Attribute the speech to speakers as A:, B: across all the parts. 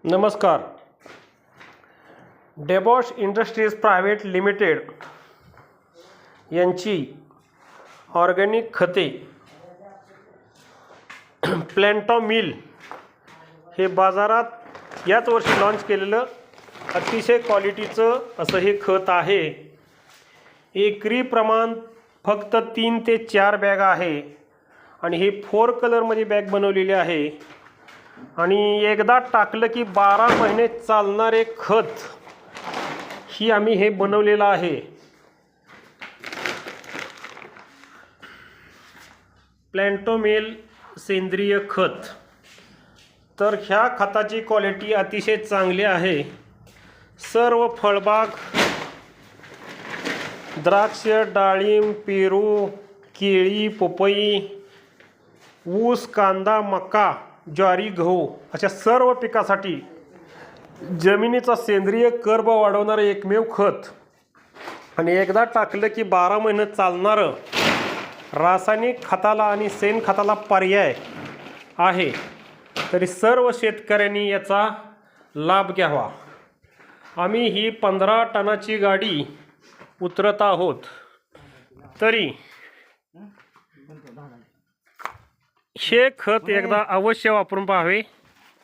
A: नमस्कार. डेबॉश industries private limited यांची organic खते प्लॅन्टो मिल हे बाजारात याच वर्षी लॉन्च केलेलं अतिशय क्वालिटीचं असं हे खत आहे. एकरी प्रमाण फक्त 3 ते 4 बॅग आहे आणि हे 4 कलरमध्ये बॅग बनवलेली आहे आणि एकदा टाकलं की 12 महिने चालणारे खत ही आम्ही हे बनवलेलं आहे. प्लॅन्टो मिल सेंद्रिय खत. तर ह्या खताची क्वालिटी अतिशय चांगली आहे. सर्व फळबाग, द्राक्ष, डाळिंब, पेरू, केळी, पपई, ऊस, कांदा, मका, ज्वारी, गहू अशा सर्व पिकासाठी जमिनीचा सेंद्रिय कर्ब वाढवणारं एकमेव खत आणि एकदा टाकलं की 12 महिने चालणारं रासायनिक खताला आणि शेणखताला पर्याय आहे. तरी सर्व शेतकऱ्यांनी याचा लाभ घ्यावा. आम्ही ही 15 टनाची गाडी उतरत आहोत. तरी हे खत एकदा अवश्य वापरून पाहावे.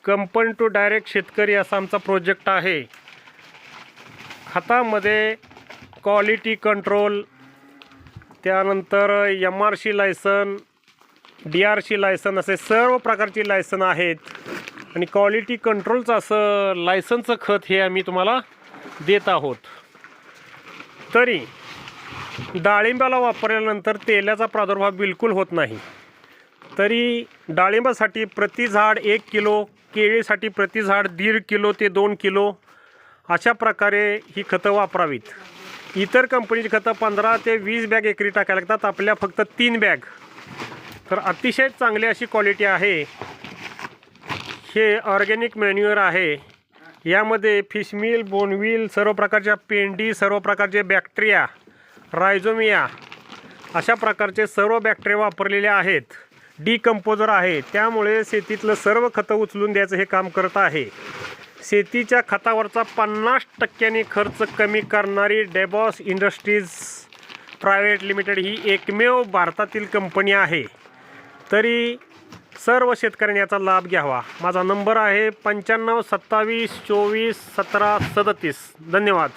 A: कंपनी टू डायरेक्ट शेतकरी असा आमचा प्रोजेक्ट आहे. खतामध्ये क्वालिटी कंट्रोल, त्यानंतर MRC लायसन, DRC लायसन असे सर्व प्रकारची लायसन आहेत आणि क्वालिटी कंट्रोलचं असं लायसनचं खत हे आम्ही तुम्हाला देत आहोत. तरी डाळिंबाला वापरल्यानंतर तेलाचा प्रादुर्भाव बिलकुल होत नाही. तरी डाळिंबासाठी प्रति झाड 1 किलो, केळीसाठी प्रति झाड 1.5 किलो ते 2 किलो अशा प्रकारे ही खतं वापरावीत. इतर कंपनीची खतं 15 ते 20 बॅग एकरी टाकायला लागतात. आपल्या फक्त 3 बॅग. तर अतिशय चांगली अशी क्वालिटी आहे. हे ऑर्गॅनिक मॅन्युअर आहे. यामध्ये फिशमील, बोनव्हील, सर्व प्रकारच्या पेंडी, सर्व प्रकारचे बॅक्टेरिया, रायझोमिया अशा प्रकारचे सर्व बॅक्टेरिया वापरलेले आहेत. डिकंपोजर आहे. त्यामुळे शेतीतलं सर्व खतं उचलून द्यायचं हे काम करत आहे. शेतीच्या खतावरचा 50% खर्च कमी करणारी डेबॉश इंडस्ट्रीज प्रायव्हेट लिमिटेड ही एकमेव भारतातील कंपनी आहे. तरी सर्व शेतकऱ्यांनी याचा लाभ घ्यावा. माझा नंबर आहे 95 27 24 17 37. धन्यवाद.